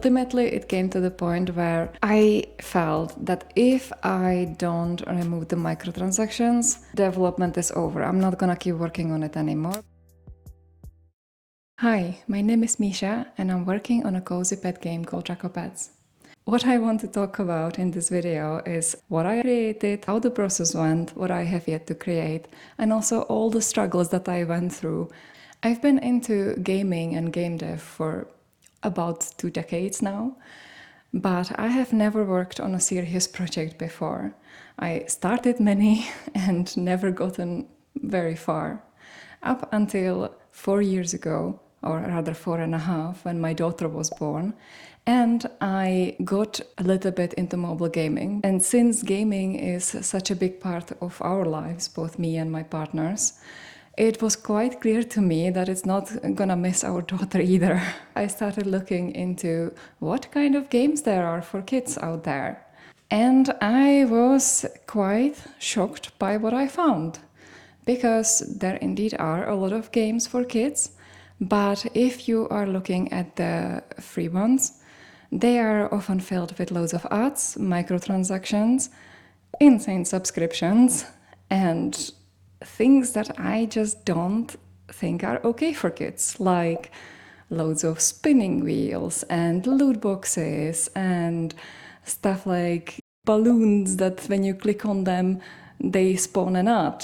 ultimately it came to the point where I felt that if I don't remove the microtransactions, development is over. I'm not gonna keep working on it anymore. Hi, my name is Misha and I'm working on a cozy pet game called Dracopets. What I want to talk about in this video is what I created, how the process went, what I have yet to create, and also all the struggles that I went through. I've been into gaming and game dev for about 2 decades now, but I have never worked on a serious project before. I started many and never gotten very far. Up until 4 years ago, or rather 4.5, when my daughter was born, and I got a little bit into mobile gaming. And since gaming is such a big part of our lives, both me and my partners, it was quite clear to me that it's not gonna miss our daughter either. I started looking into what kind of games there are for kids out there. And I was quite shocked by what I found. Because there indeed are a lot of games for kids, but if you are looking at the free ones, they are often filled with loads of ads, microtransactions, insane subscriptions, and things that I just don't think are okay for kids, like loads of spinning wheels and loot boxes and stuff like balloons that when you click on them, they spawn an ad.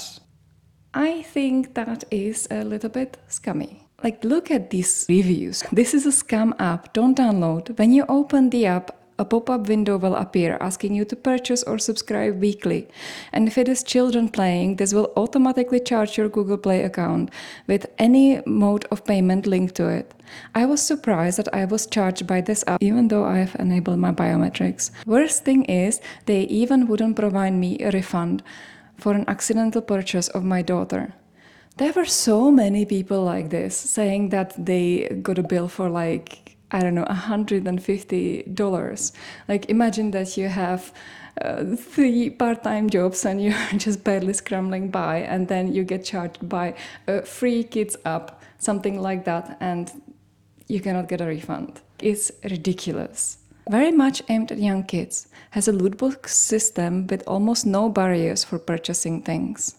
I think that is a little bit scummy. Like, look at these reviews. This is a scam app, don't download. When you open the app, a pop-up window will appear asking you to purchase or subscribe weekly. And if it is children playing, this will automatically charge your Google Play account with any mode of payment linked to it. I was surprised that I was charged by this app even though I have enabled my biometrics. Worst thing is, they even wouldn't provide me a refund for an accidental purchase of my daughter. There were so many people like this saying that they got a bill for like, I don't know, $150. Like, imagine that you have 3 part-time jobs and you're just barely scrambling by, and then you get charged by a free kids app, something like that, and you cannot get a refund. It's ridiculous. Very much aimed at young kids, has a loot box system with almost no barriers for purchasing things.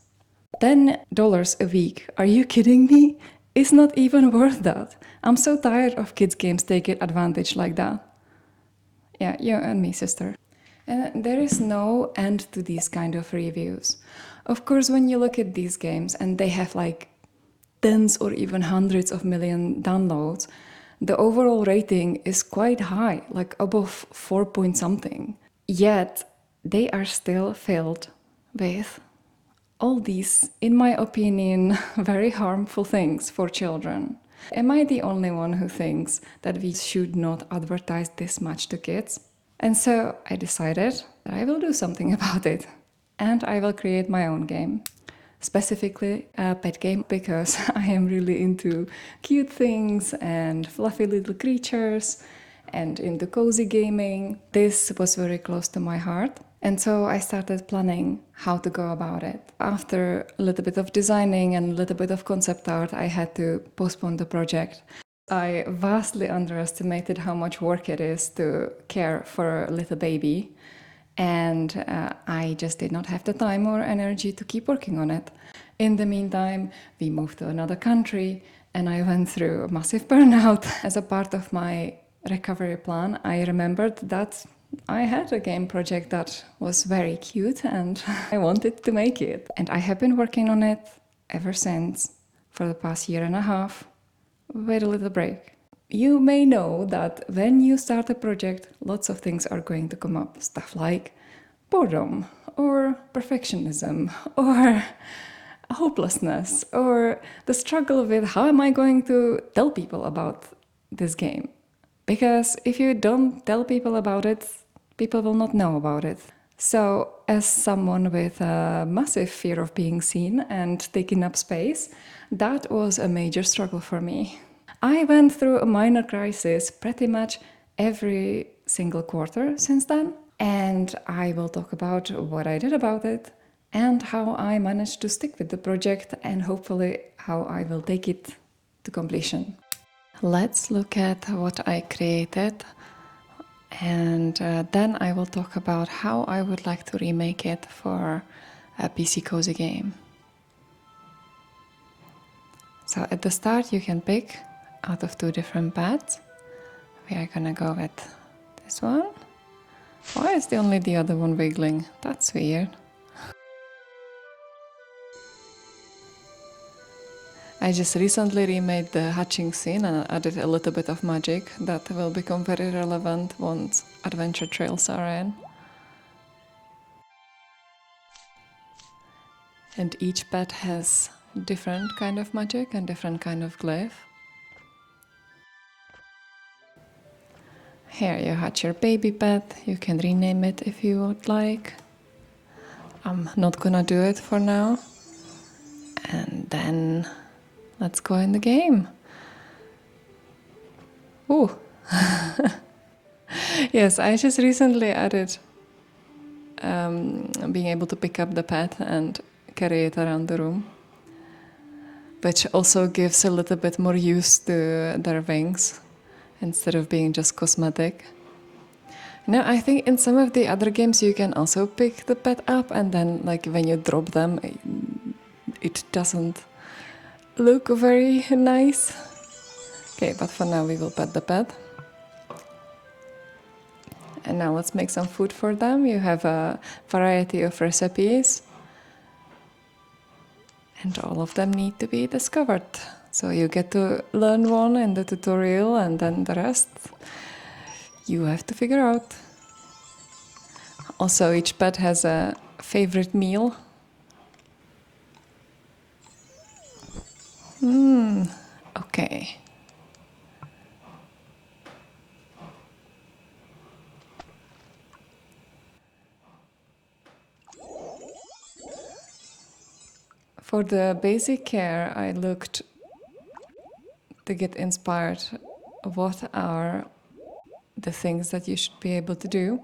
$10 a week, are you kidding me? It's not even worth that. I'm so tired of kids games taking advantage like that. Yeah, you and me, sister. And there is no end to these kind of reviews. Of course, when you look at these games and they have like tens or even hundreds of million downloads, the overall rating is quite high, like above 4 point something. Yet, they are still filled with all these, in my opinion, very harmful things for children. Am I the only one who thinks that we should not advertise this much to kids? And so I decided that I will do something about it. And I will create my own game. Specifically a pet game, because I am really into cute things and fluffy little creatures and into cozy gaming. This was very close to my heart. And so I started planning how to go about it. After a little bit of designing and a little bit of concept art, I had to postpone the project. I vastly underestimated how much work it is to care for a little baby. And I just did not have the time or energy to keep working on it. In the meantime, we moved to another country and I went through a massive burnout. As a part of my recovery plan, I remembered that I had a game project that was very cute and I wanted to make it. And I have been working on it ever since for the past 1.5 years with a little break. You may know that when you start a project, lots of things are going to come up. Stuff like boredom, or perfectionism, or hopelessness, or the struggle with how am I going to tell people about this game? Because if you don't tell people about it, people will not know about it. So, as someone with a massive fear of being seen and taking up space, that was a major struggle for me. I went through a minor crisis pretty much every single quarter since then, and I will talk about what I did about it and how I managed to stick with the project and hopefully how I will take it to completion. Let's look at what I created And then I will talk about how I would like to remake it for a PC cozy game. So at the start you can pick out of 2 different beds. We are gonna go with this one. Why is only the other one wiggling? That's weird. I just recently remade the hatching scene and added a little bit of magic that will become very relevant once adventure trails are in. And each pet has different kind of magic and different kind of glyph. Here you hatch your baby pet, you can rename it if you would like. I'm not gonna do it for now. And then let's go in the game. Ooh. Yes, I just recently added being able to pick up the pet and carry it around the room, which also gives a little bit more use to their wings instead of being just cosmetic. Now, I think in some of the other games you can also pick the pet up and then like when you drop them, it doesn't look very nice. Okay, but for now we will pet the pet. And now let's make some food for them. You have a variety of recipes. And all of them need to be discovered. So you get to learn one in the tutorial and then the rest you have to figure out. Also, each pet has a favorite meal. Okay. For the basic care, I looked to get inspired. What are the things that you should be able to do?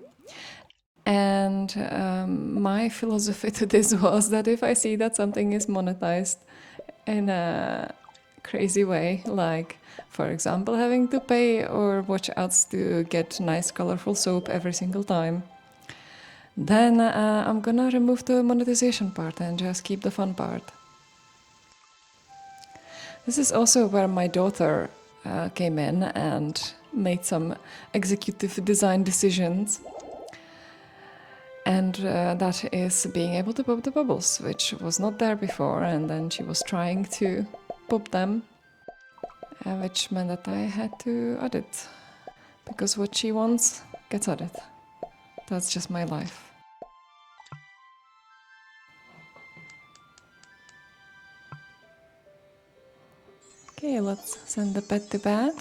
And my philosophy to this was that if I see that something is monetized in a crazy way, like, for example, having to pay or watch ads to get nice, colorful soap every single time, then I'm gonna remove the monetization part and just keep the fun part. This is also where my daughter came in and made some executive design decisions. And that is being able to pop the bubbles, which was not there before. And then she was trying to pop them, which meant that I had to add it. Because what she wants gets added. That's just my life. Okay, let's send the pet to bed.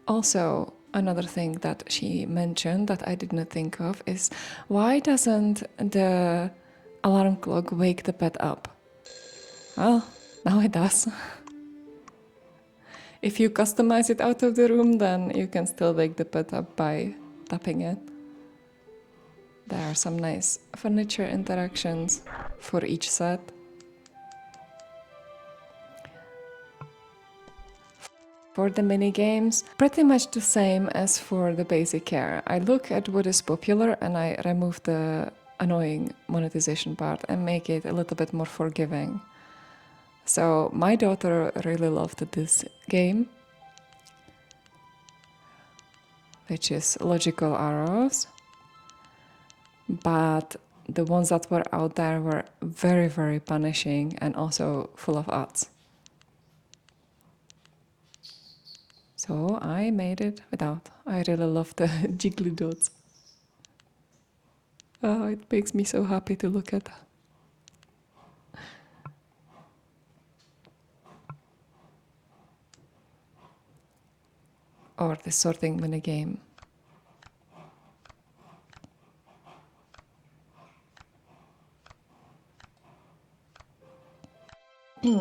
Also, another thing that she mentioned that I did not think of is why doesn't the alarm clock wake the pet up? Well, now it does. If you customize it out of the room, then you can still wake the pet up by tapping it. There are some nice furniture interactions for each set. For the mini games, pretty much the same as for the basic care. I look at what is popular and I remove the annoying monetization part and make it a little bit more forgiving. So my daughter really loved this game, which is logical arrows, but the ones that were out there were very, very punishing and also full of ads. So I made it without. I really love the jiggly dots. Oh, it makes me so happy to look at. Or the sorting minigame.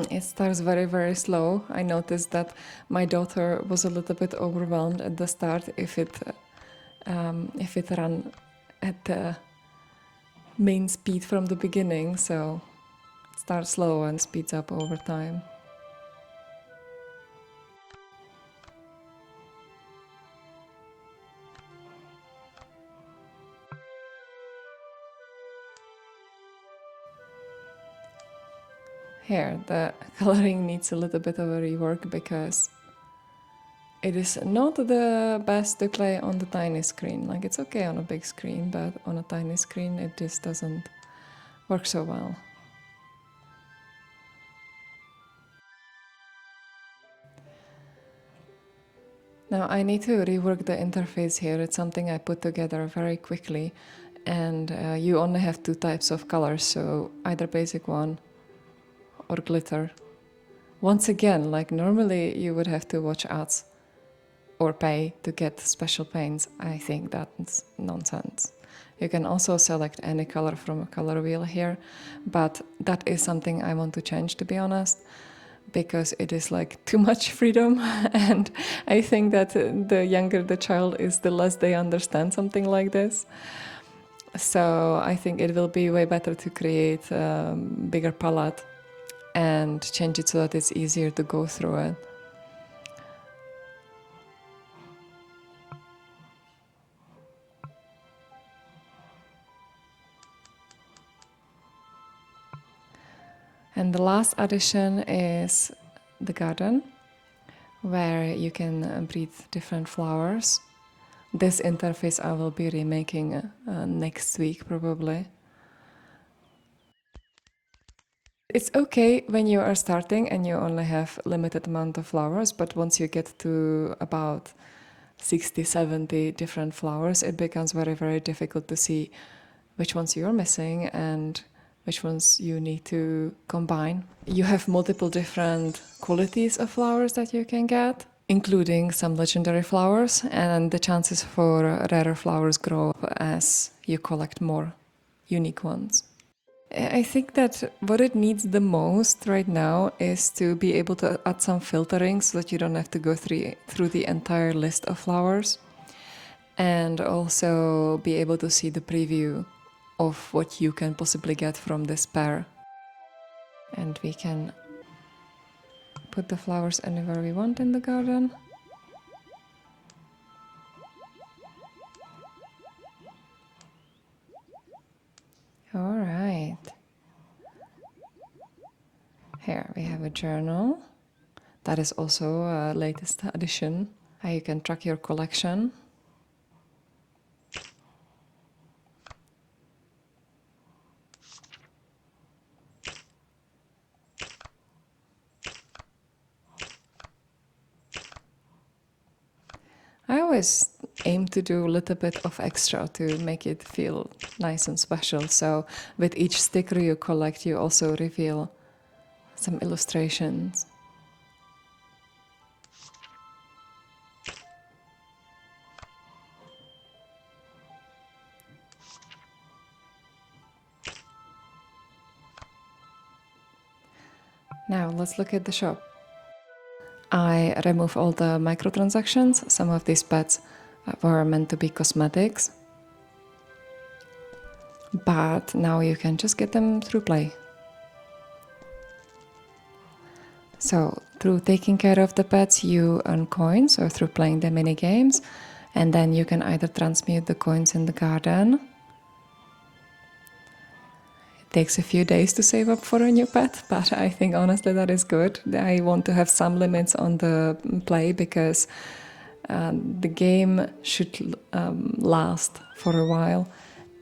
It starts very, very slow. I noticed that my daughter was a little bit overwhelmed at the start if it ran at the main speed from the beginning. So it starts slow and speeds up over time. Here, the coloring needs a little bit of a rework because it is not the best to play on the tiny screen. Like, it's okay on a big screen, but on a tiny screen it just doesn't work so well. Now I need to rework the interface here. It's something I put together very quickly, and you only have two types of colors, so either basic one or glitter. Once again, like normally you would have to watch ads or pay to get special paints. I think that's nonsense. You can also select any color from a color wheel here, but that is something I want to change, to be honest, because it is like too much freedom. And I think that the younger the child is, the less they understand something like this. So I think it will be way better to create a bigger palette and change it so that it's easier to go through it. And the last addition is the garden, where you can breed different flowers. This interface I will be remaking next week probably. It's okay when you are starting and you only have limited amount of flowers, but once you get to about 60, 70 different flowers, it becomes very, very difficult to see which ones you're missing and which ones you need to combine. You have multiple different qualities of flowers that you can get, including some legendary flowers, and the chances for rarer flowers grow as you collect more unique ones. I think that what it needs the most right now is to be able to add some filtering so that you don't have to go through the entire list of flowers, and also be able to see the preview of what you can possibly get from this pair. And we can put the flowers anywhere we want in the garden. All right. Here we have a journal. That is also a latest addition. You can track your collection. I always aim to do a little bit of extra to make it feel nice and special. So with each sticker you collect, you also reveal some illustrations. Now let's look at the shop. I remove all the microtransactions. Some of these pets were meant to be cosmetics, but now you can just get them through play. So through taking care of the pets you earn coins, or through playing the mini games, and then you can either transmute the coins in the garden. It takes a few days to save up for a new pet, but I think honestly that is good. I want to have some limits on the play because the game should last for a while,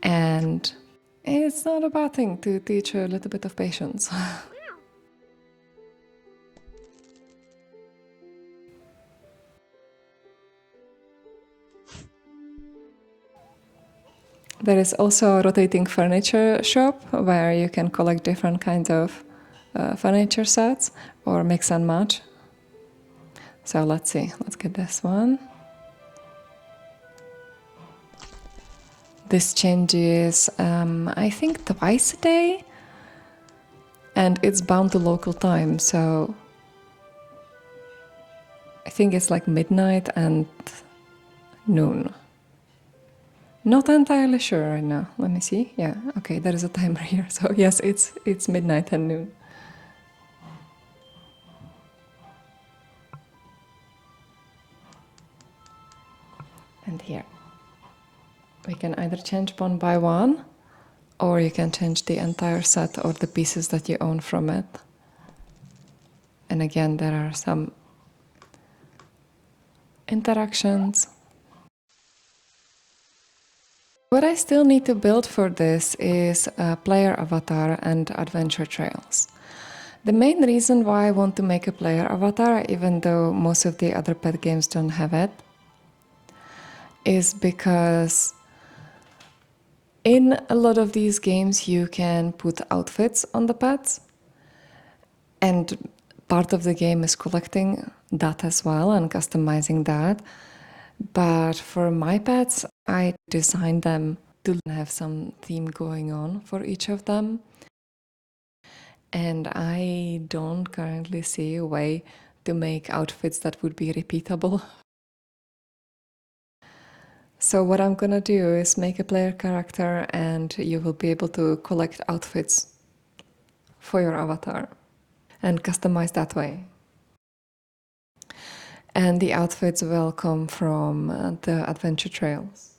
and it's not a bad thing to teach a little bit of patience. There is also a rotating furniture shop where you can collect different kinds of furniture sets or mix and match. So let's see, let's get this one. This changes, I think, twice a day, and it's bound to local time, so I think it's like midnight and noon. Not entirely sure right now. Let me see. Yeah, okay, there is a timer here. So yes, it's midnight and noon. And here. We can either change one by one, or you can change the entire set or the pieces that you own from it. And again, there are some interactions. What I still need to build for this is a player avatar and adventure trails. The main reason why I want to make a player avatar, even though most of the other pet games don't have it, is because in a lot of these games you can put outfits on the pets, and part of the game is collecting that as well and customizing that. But for my pets, I designed them to have some theme going on for each of them. And I don't currently see a way to make outfits that would be repeatable. So what I'm gonna do is make a player character and you will be able to collect outfits for your avatar and customize that way. And the outfits will come from the adventure trails,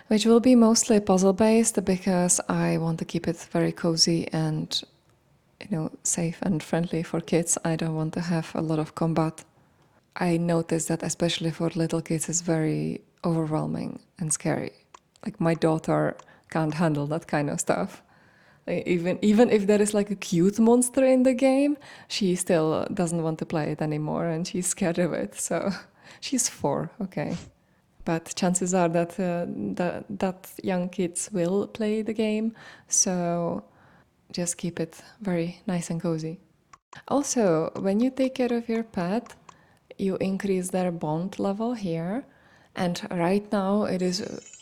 which will be mostly puzzle based because I want to keep it very cozy and safe and friendly for kids. I don't want to have a lot of combat. I noticed that especially for little kids it's very overwhelming and scary. Like my daughter can't handle that kind of stuff. Even if there is like a cute monster in the game, she still doesn't want to play it anymore and she's scared of it. So she's 4, okay. But chances are that that young kids will play the game, so just keep it very nice and cozy. Also, when you take care of your pet, you increase their bond level here, and right now it is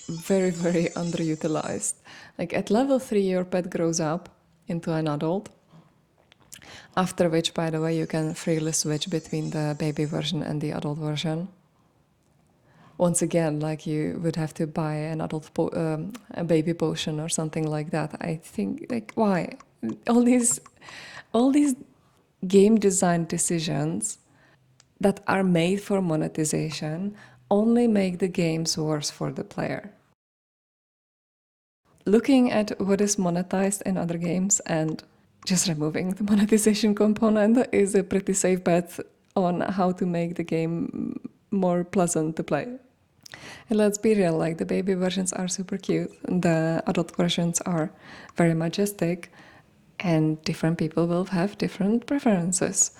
very, very underutilized. Like at level 3, your pet grows up into an adult, after which, by the way, you can freely switch between the baby version and the adult version. Once again, like you would have to buy an a baby potion or something like that. I think, like, why? All these game design decisions that are made for monetization only make the games worse for the player. Looking at what is monetized in other games and just removing the monetization component is a pretty safe bet on how to make the game more pleasant to play. And let's be real, like the baby versions are super cute, the adult versions are very majestic, and different people will have different preferences.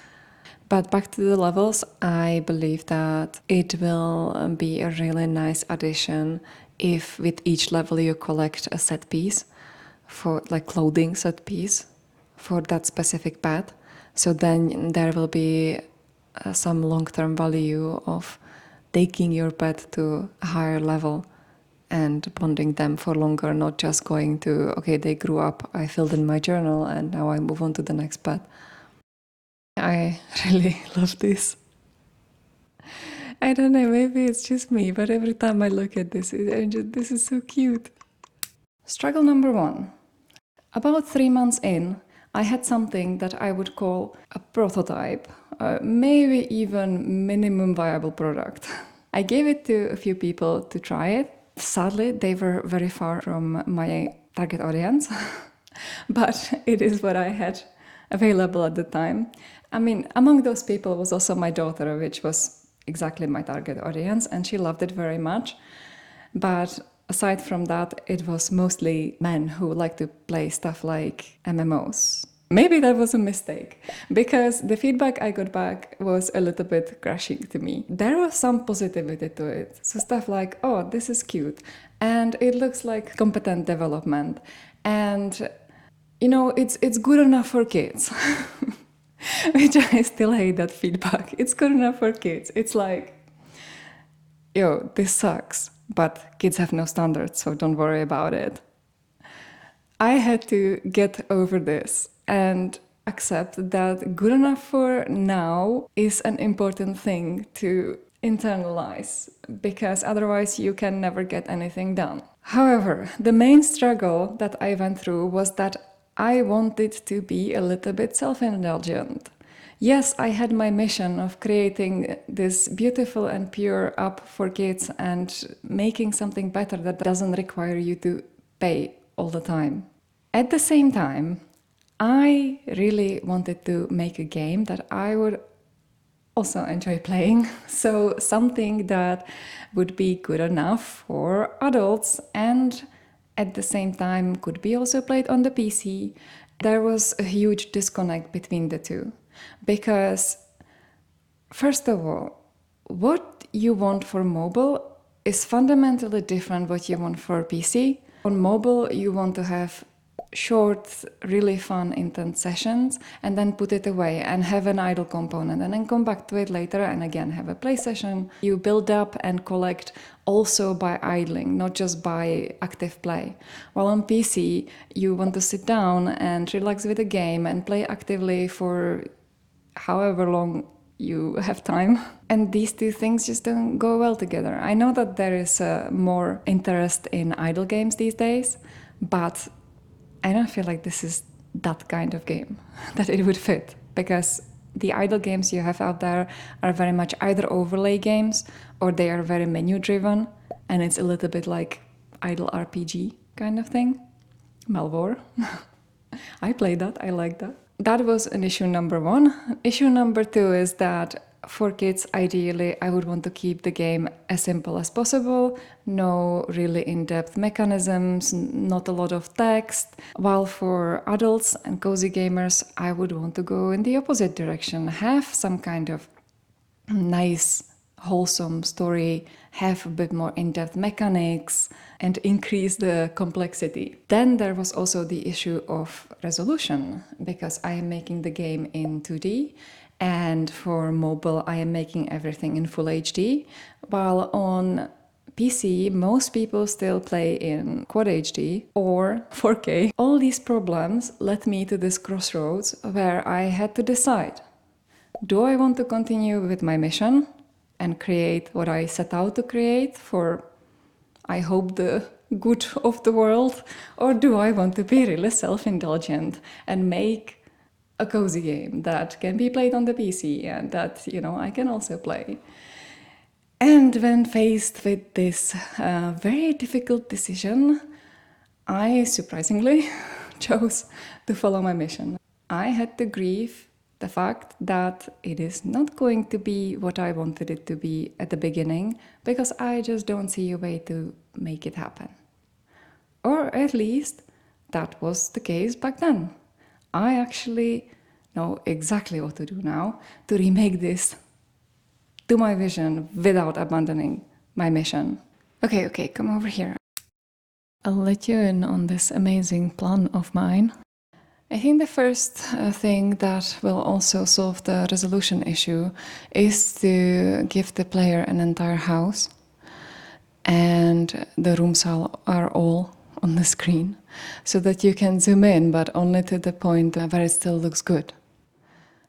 But back to the levels, I believe that it will be a really nice addition if with each level you collect a set piece, for like clothing set piece for that specific pet. So then there will be some long-term value of taking your pet to a higher level and bonding them for longer, not just going to, okay, they grew up, I filled in my journal, and now I move on to the next pet. I really love this. I don't know, maybe it's just me, but every time I look at this, this is so cute. Struggle number 1. About 3 months in, I had something that I would call a prototype, maybe even minimum viable product. I gave it to a few people to try it. Sadly, they were very far from my target audience, but it is what I had available at the time. I mean, among those people was also my daughter, which was exactly my target audience, and she loved it very much. But aside from that, it was mostly men who like to play stuff like MMOs. Maybe that was a mistake, because the feedback I got back was a little bit crushing to me. There was some positivity to it. So stuff like, oh, this is cute, and it looks like competent development, and it's good enough for kids. Which I still hate that feedback. It's good enough for kids. It's like, yo, this sucks, but kids have no standards, so don't worry about it. I had to get over this and accept that good enough for now is an important thing to internalize, because otherwise you can never get anything done. However, the main struggle that I went through was that I wanted to be a little bit self-indulgent. Yes, I had my mission of creating this beautiful and pure app for kids and making something better that doesn't require you to pay all the time. At the same time, I really wanted to make a game that I would also enjoy playing. So something that would be good enough for adults and at the same time could be also played on the PC. There was a huge disconnect between the two because, first of all, what you want for mobile is fundamentally different what you want for PC. On mobile, you want to have short, really fun, intense sessions and then put it away and have an idle component and then come back to it later and again have a play session. You build up and collect also by idling, not just by active play. While on PC, you want to sit down and relax with a game and play actively for however long you have time. And these two things just don't go well together. I know that there is more interest in idle games these days, but I don't feel like this is that kind of game that it would fit, because the idle games you have out there are very much either overlay games or they are very menu driven, and it's a little bit like idle RPG kind of thing. Malware. I played that, I like that. That was an issue number one. Issue number two is that for kids, ideally, I would want to keep the game as simple as possible. No really in-depth mechanisms, not a lot of text. While for adults and cozy gamers, I would want to go in the opposite direction. Have some kind of nice, wholesome story, have a bit more in-depth mechanics, and increase the complexity. Then there was also the issue of resolution, because I am making the game in 2D, and for mobile I am making everything in full HD, while on PC most people still play in Quad HD or 4K. All these problems led me to this crossroads where I had to decide. Do I want to continue with my mission and create what I set out to create for, I hope, the good of the world? Or do I want to be really self-indulgent and make a cozy game that can be played on the PC and that, I can also play? And when faced with this very difficult decision, I surprisingly chose to follow my mission. I had to grieve the fact that it is not going to be what I wanted it to be at the beginning, because I just don't see a way to make it happen. Or at least that was the case back then. I actually know exactly what to do now to remake this to my vision without abandoning my mission. Okay, come over here. I'll let you in on this amazing plan of mine. I think the first thing that will also solve the resolution issue is to give the player an entire house, and the rooms are all on the screen, so that you can zoom in, but only to the point where it still looks good.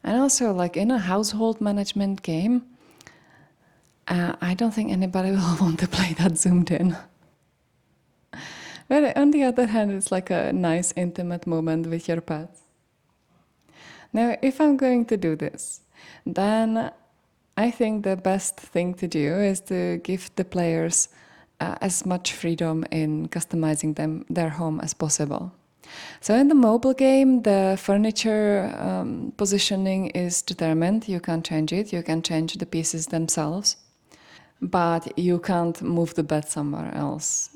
And also, like in a household management game, I don't think anybody will want to play that zoomed in. But on the other hand, it's like a nice intimate moment with your pets. Now, if I'm going to do this, then I think the best thing to do is to give the players as much freedom in customizing their home as possible. So in the mobile game, the furniture positioning is determined. You can't change it. You can change the pieces themselves, but you can't move the bed somewhere else.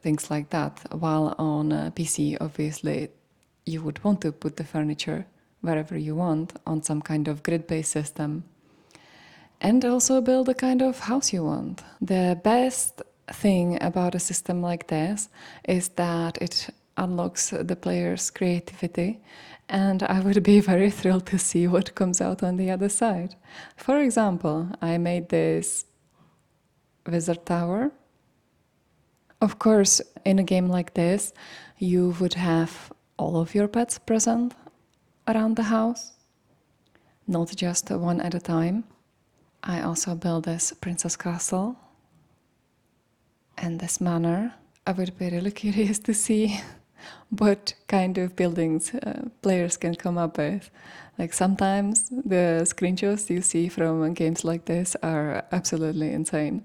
Things like that. While on a PC, obviously, you would want to put the furniture wherever you want on some kind of grid-based system, and also build the kind of house you want. The best thing about a system like this is that it unlocks the player's creativity, and I would be very thrilled to see what comes out on the other side. For example, I made this wizard tower. Of course, in a game like this, you would have all of your pets present around the house, not just one at a time. I also built this princess castle and this manor. I would be really curious to see what kind of buildings players can come up with. Like sometimes the screenshots you see from games like this are absolutely insane,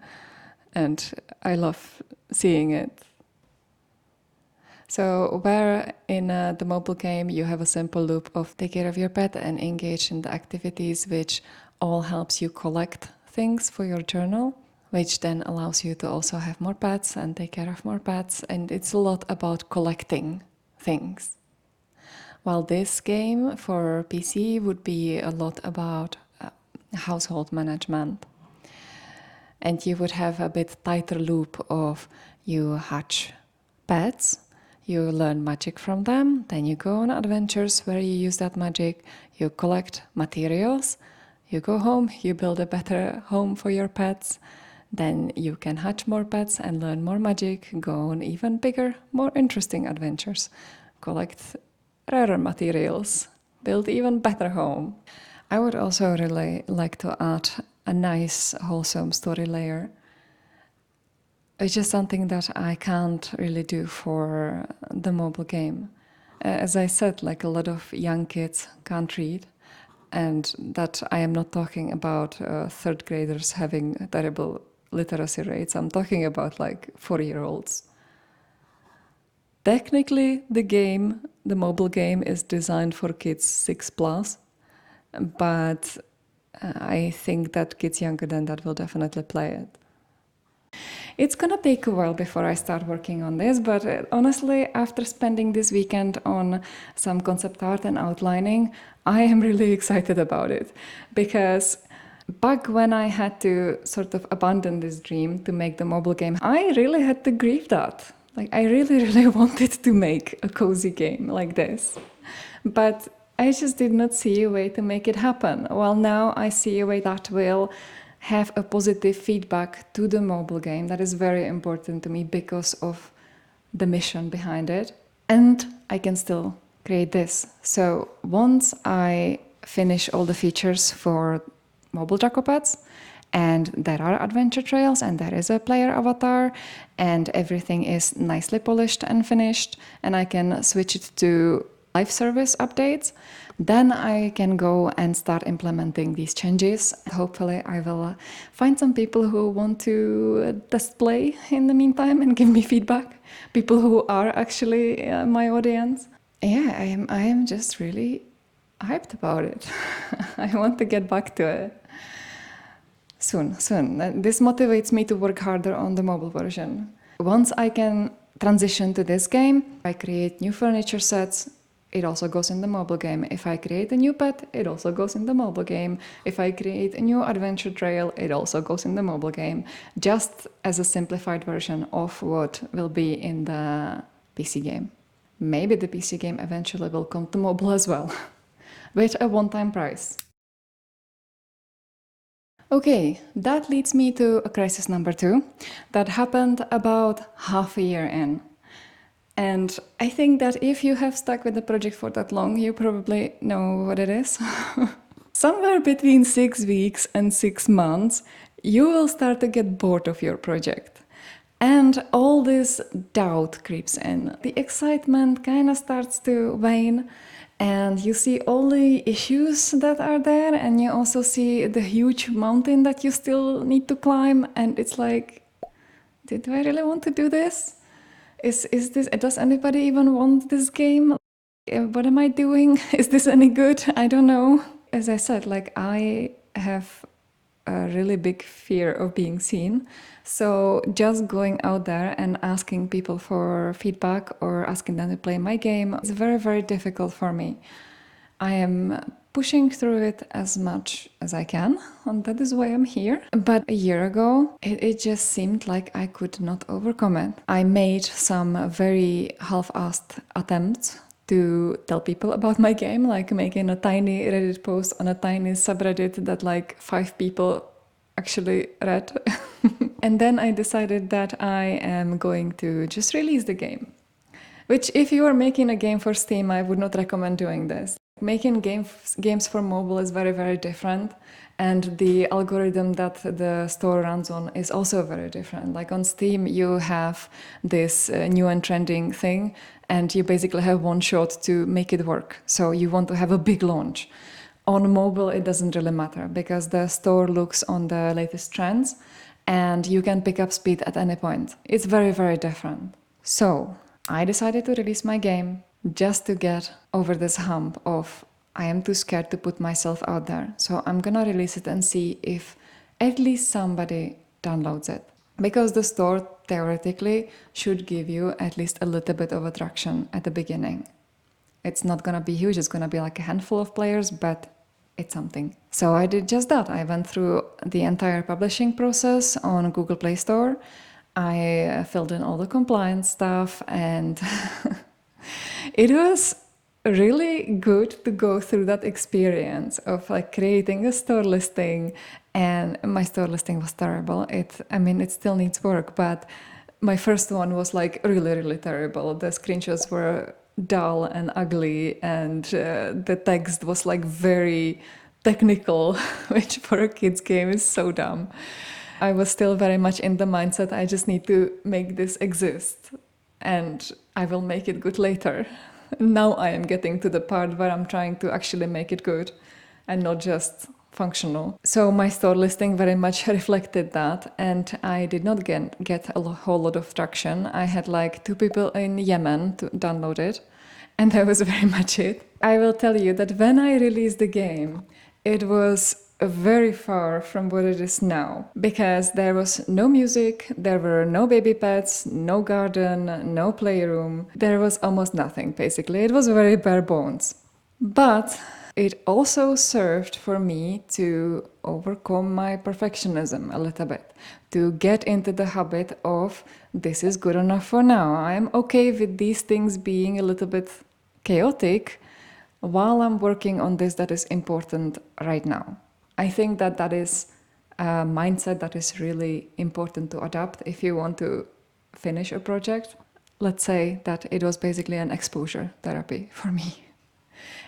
and I love seeing it. So where in the mobile game you have a simple loop of take care of your pet and engage in the activities which all helps you collect things for your journal, which then allows you to also have more pets and take care of more pets, and it's a lot about collecting things. While this game for PC would be a lot about household management. And you would have a bit tighter loop of you hatch pets, you learn magic from them, then you go on adventures where you use that magic, you collect materials, you go home, you build a better home for your pets, then you can hatch more pets and learn more magic, go on even bigger, more interesting adventures, collect rarer materials, build even better home. I would also really like to add a nice, wholesome story layer, which is something that I can't really do for the mobile game. As I said, like a lot of young kids can't read, and that I am not talking about third graders having terrible literacy rates. I'm talking about like 4-year-olds. Technically, the mobile game is designed for kids 6+, but I think that kids younger than that will definitely play it. It's gonna take a while before I start working on this, but honestly, after spending this weekend on some concept art and outlining, I am really excited about it. Because back when I had to sort of abandon this dream to make the mobile game, I really had to grieve that. Like, I really, really wanted to make a cozy game like this. But I just did not see a way to make it happen. Well, now I see a way that will have a positive feedback to the mobile game. That is very important to me because of the mission behind it. And I can still create this. So once I finish all the features for mobile Dracopets, and there are adventure trails, and there is a player avatar, and everything is nicely polished and finished, and I can switch it to live service updates, then I can go and start implementing these changes. Hopefully I will find some people who want to test play in the meantime and give me feedback. People who are actually my audience. Yeah, I am just really hyped about it. I want to get back to it. Soon. This motivates me to work harder on the mobile version. Once I can transition to this game, I create new furniture sets, it also goes in the mobile game. If I create a new pet, it also goes in the mobile game. If I create a new adventure trail, it also goes in the mobile game. Just as a simplified version of what will be in the PC game. Maybe the PC game eventually will come to mobile as well, with a one-time price. Okay, that leads me to a crisis number 2 that happened about half a year in. And I think that if you have stuck with the project for that long, you probably know what it is. Somewhere between 6 weeks and 6 months, you will start to get bored of your project. And all this doubt creeps in. The excitement kind of starts to wane, and you see all the issues that are there, and you also see the huge mountain that you still need to climb, and it's like, did I really want to do this? Is this, does anybody even want this game? What am I doing? Is this any good? I don't know. As I said, like, I have a really big fear of being seen. So just going out there and asking people for feedback or asking them to play my game is very, very difficult for me. I am pushing through it as much as I can, and that is why I'm here. But a year ago, it just seemed like I could not overcome it. I made some very half-assed attempts to tell people about my game, like making a tiny Reddit post on a tiny subreddit that like 5 people actually read. And then I decided that I am going to just release the game. Which, if you are making a game for Steam, I would not recommend doing this. Making games for mobile is very, very different, and the algorithm that the store runs on is also very different. Like on Steam, you have this new and trending thing, and you basically have one shot to make it work. So you want to have a big launch. On mobile, it doesn't really matter, because the store looks on the latest trends, and you can pick up speed at any point. It's very, very different. So I decided to release my game just to get over this hump of I am too scared to put myself out there. So I'm gonna release it and see if at least somebody downloads it. Because the store theoretically should give you at least a little bit of attraction at the beginning. It's not gonna be huge, it's gonna be like a handful of players, but it's something. So I did just that. I went through the entire publishing process on Google Play Store. I filled in all the compliance stuff, and it was really good to go through that experience of like creating a store listing. And my store listing was terrible. It still needs work, but my first one was like really, really terrible. The screenshots were dull and ugly, and the text was like very technical, which for a kid's game is so dumb. I was still very much in the mindset I just need to make this exist and I will make it good later. Now I am getting to the part where I'm trying to actually make it good and not just functional. So my store listing very much reflected that, and I did not get a whole lot of traction. I had like 2 people in Yemen to download it, and that was very much it. I will tell you that when I released the game, it was very far from what it is now, because there was no music, there were no baby pets, no garden, no playroom. There was almost nothing, basically. It was very bare bones. But it also served for me to overcome my perfectionism a little bit, to get into the habit of this is good enough for now. I'm okay with these things being a little bit chaotic while I'm working on this that is important right now. I think that is a mindset that is really important to adopt if you want to finish a project. Let's say that it was basically an exposure therapy for me.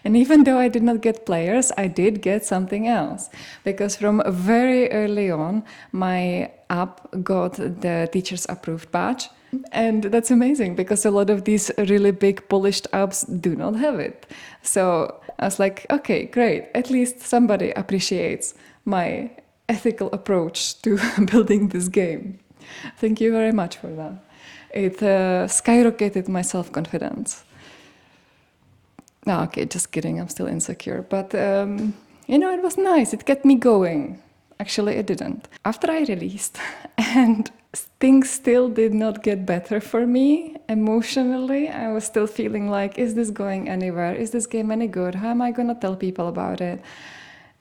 And even though I did not get players, I did get something else. Because from very early on, my app got the teacher's approved badge. And that's amazing because a lot of these really big polished apps do not have it. So I was like, okay, great. At least somebody appreciates my ethical approach to building this game. Thank you very much for that. It skyrocketed my self-confidence. No, okay, just kidding. I'm still insecure. But, it was nice. It kept me going. Actually, it didn't. After I released, and things still did not get better for me emotionally. I was still feeling like, is this going anywhere? Is this game any good? How am I going to tell people about it?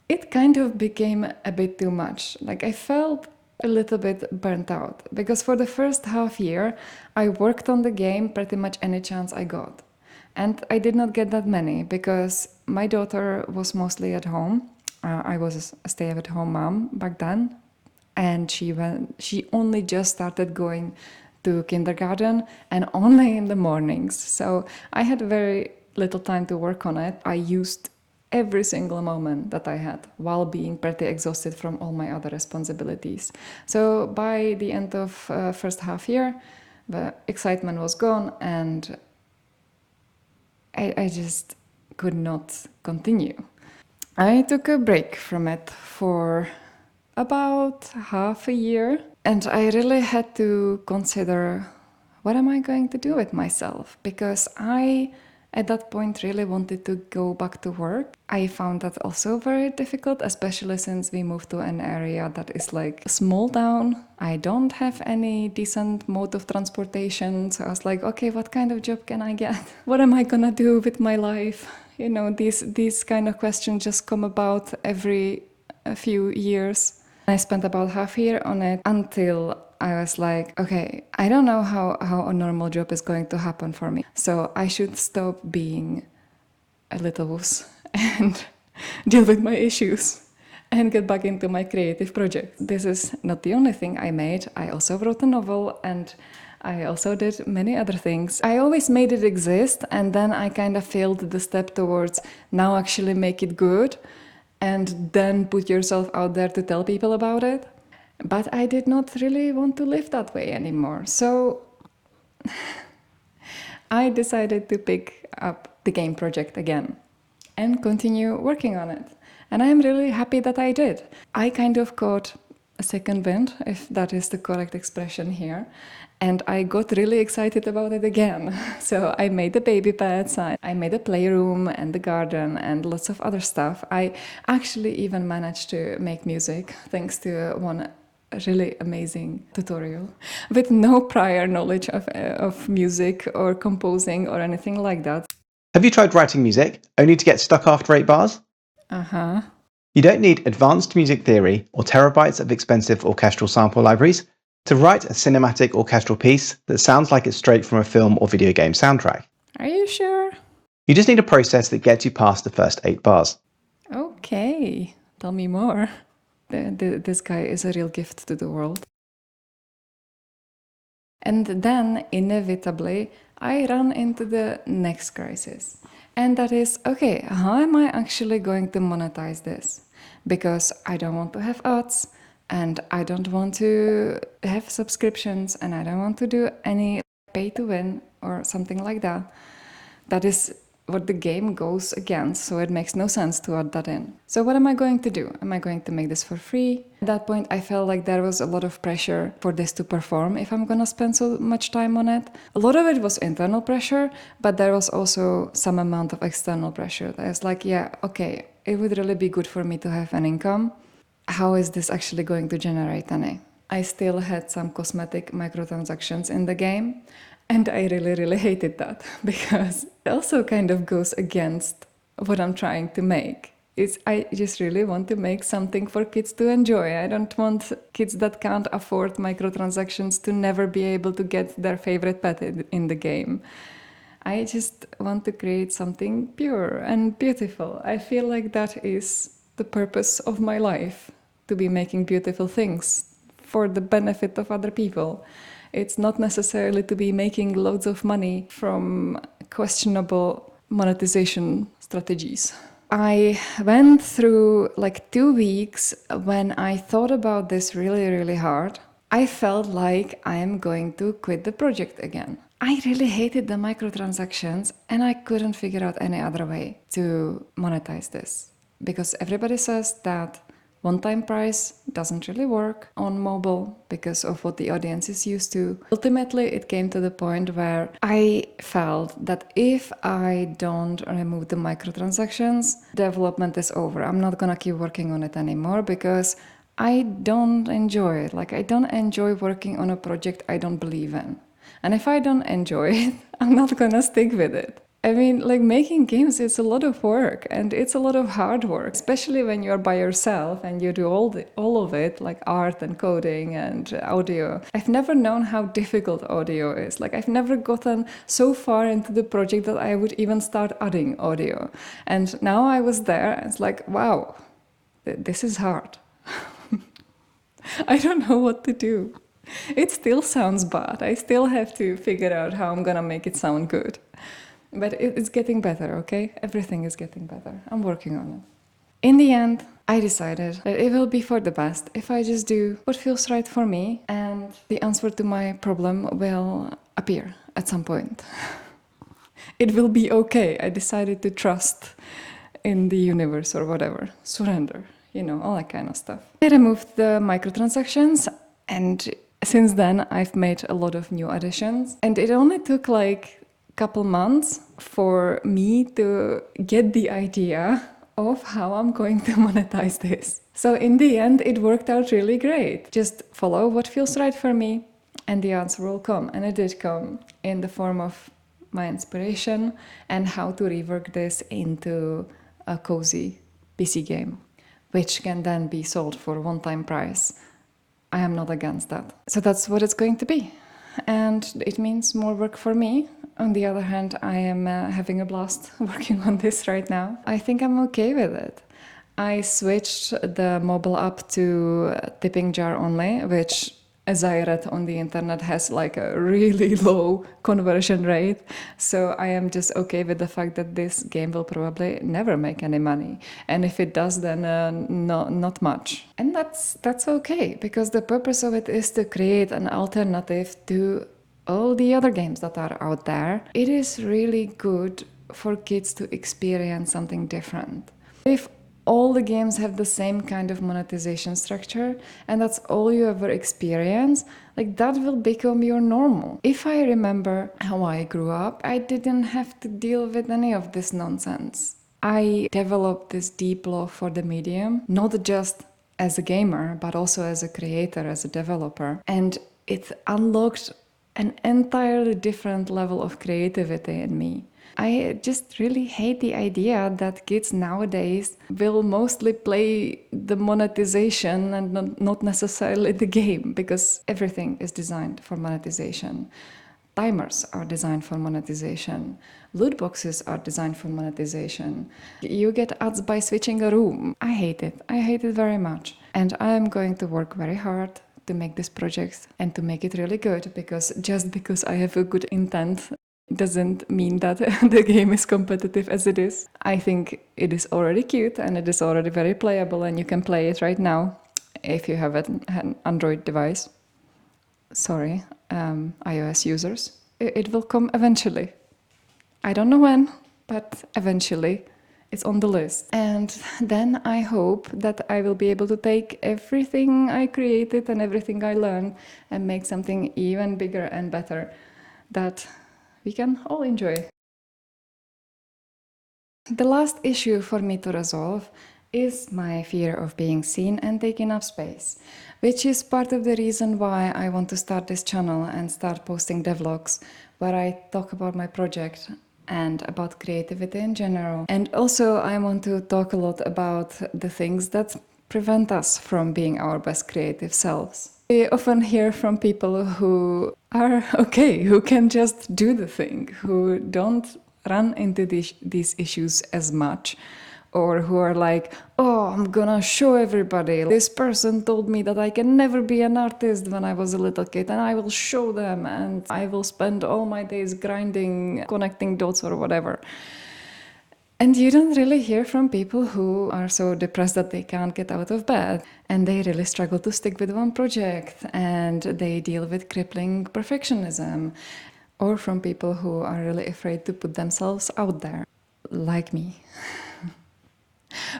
It kind of became a bit too much. Like, I felt a little bit burnt out. Because for the first half year, I worked on the game pretty much any chance I got. And I did not get that many because my daughter was mostly at home. I was a stay-at-home mom back then, and she only just started going to kindergarten, and only in the mornings. So I had very little time to work on it. I used every single moment that I had while being pretty exhausted from all my other responsibilities. So by the end of first half year, the excitement was gone, and I just could not continue. I took a break from it for about half a year, and I really had to consider what am I going to do with myself, because I at that point really wanted to go back to work. I found that also very difficult, especially since we moved to an area that is like a small town. I don't have any decent mode of transportation, so I was like, okay, what kind of job can I get? What am I gonna do with my life? These kind of questions just come about every few years. I spent about half a year on it until I was like, okay, I don't know how a normal job is going to happen for me. So I should stop being a little wuss and deal with my issues and get back into my creative project. This is not the only thing I made. I also wrote a novel, and I also did many other things. I always made it exist, and then I kind of failed the step towards now actually make it good and then put yourself out there to tell people about it. But I did not really want to live that way anymore. So I decided to pick up the game project again and continue working on it. And I'm really happy that I did. I kind of got a second wind, if that is the correct expression here. And I got really excited about it again. So I made the baby beds, I made a playroom and the garden and lots of other stuff. I actually even managed to make music thanks to one really amazing tutorial with no prior knowledge of music or composing or anything like that. Have you tried writing music only to get stuck after 8 bars? Uh-huh. You don't need advanced music theory or terabytes of expensive orchestral sample libraries to write a cinematic orchestral piece that sounds like it's straight from a film or video game soundtrack. Are you sure? You just need a process that gets you past the first 8 bars. Okay, tell me more. This guy is a real gift to the world. And then, inevitably, I run into the next crisis. And that is, okay, how am I actually going to monetize this? Because I don't want to have ads, and I don't want to have subscriptions, and I don't want to do any pay to win or something like that. That is what the game goes against, so it makes no sense to add that in. So what am I going to do? Am I going to make this for free? At that point, I felt like there was a lot of pressure for this to perform if I'm gonna spend so much time on it. A lot of it was internal pressure, but there was also some amount of external pressure. I was like, yeah, okay, it would really be good for me to have an income. How is this actually going to generate any? I still had some cosmetic microtransactions in the game, and I really hated that because it also kind of goes against what I'm trying to make. I just really want to make something for kids to enjoy. I don't want kids that can't afford microtransactions to never be able to get their favorite pet in the game. I just want to create something pure and beautiful. I feel like that is the purpose of my life, to be making beautiful things for the benefit of other people. It's not necessarily to be making loads of money from questionable monetization strategies. I went through like 2 weeks when I thought about this really hard. I felt like I am going to quit the project again. I really hated the microtransactions and I couldn't figure out any other way to monetize this because everybody says that one-time price doesn't really work on mobile because of what the audience is used to. Ultimately, it came to the point where I felt that if I don't remove the microtransactions, development is over. I'm not gonna keep working on it anymore because I don't enjoy it. Like, I don't enjoy working on a project I don't believe in. And if I don't enjoy it, I'm not gonna stick with it. I mean, like making games, it's a lot of work and it's a lot of hard work, especially when you're by yourself and you do all of it, like art and coding and audio. I've never known how difficult audio is. Like I've never gotten so far into the project that I would even start adding audio. And now I was there and it's like, wow, this is hard. I don't know what to do. It still sounds bad. I still have to figure out how I'm gonna make it sound good. But it's getting better, okay? Everything is getting better. I'm working on it. In the end, I decided that it will be for the best if I just do what feels right for me, and the answer to my problem will appear at some point. It will be okay. I decided to trust in the universe or whatever. Surrender, all that kind of stuff. I removed the microtransactions, and since then I've made a lot of new additions. And it only took like couple months for me to get the idea of how I'm going to monetize this. So in the end, it worked out really great. Just follow what feels right for me and the answer will come. And it did come in the form of my inspiration and how to rework this into a cozy PC game, which can then be sold for one-time price. I am not against that. So that's what it's going to be. And it means more work for me. On the other hand, I am having a blast working on this right now. I think I'm okay with it. I switched the mobile app to tipping jar only, which, as I read on the internet, has like a really low conversion rate. So I am just okay with the fact that this game will probably never make any money. And if it does, then not much. And that's okay, because the purpose of it is to create an alternative to all the other games that are out there. It is really good for kids to experience something different. If all the games have the same kind of monetization structure and that's all you ever experience, like that will become your normal. If I remember how I grew up, I didn't have to deal with any of this nonsense. I developed this deep love for the medium, not just as a gamer, but also as a creator, as a developer. And it unlocked an entirely different level of creativity in me. I just really hate the idea that kids nowadays will mostly play the monetization and not necessarily the game, because everything is designed for monetization. Timers are designed for monetization. Loot boxes are designed for monetization. You get ads by switching a room. I hate it. I hate it very much. And I am going to work very hard to make this project and to make it really good, because just because I have a good intent doesn't mean that the game is competitive as it is. I think it is already cute and it is already very playable, and you can play it right now if you have an Android device. Sorry, iOS users. It will come eventually. I don't know when, but eventually it's on the list. And then I hope that I will be able to take everything I created and everything I learned and make something even bigger and better that we can all enjoy. The last issue for me to resolve is my fear of being seen and taking up space, which is part of the reason why I want to start this channel and start posting devlogs where I talk about my project and about creativity in general. And also I want to talk a lot about the things that prevent us from being our best creative selves. We often hear from people who are okay, who can just do the thing, who don't run into these issues as much, or who are like, oh, I'm gonna show everybody. This person told me that I can never be an artist when I was a little kid, and I will show them, and I will spend all my days grinding, connecting dots or whatever. And you don't really hear from people who are so depressed that they can't get out of bed and they really struggle to stick with one project and they deal with crippling perfectionism, or from people who are really afraid to put themselves out there, like me.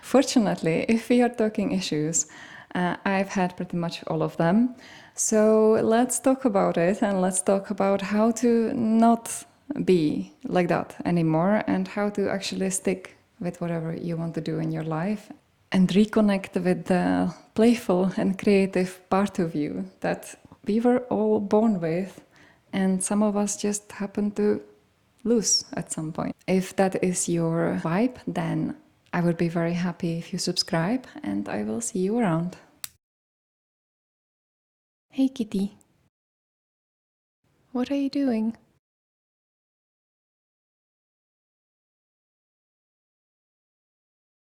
Fortunately, if we are talking issues, I've had pretty much all of them. So let's talk about it, and let's talk about how to not be like that anymore and how to actually stick with whatever you want to do in your life and reconnect with the playful and creative part of you that we were all born with, and some of us just happen to lose at some point. If that is your vibe, then I would be very happy if you subscribe, and I will see you around. Hey kitty, what are you doing?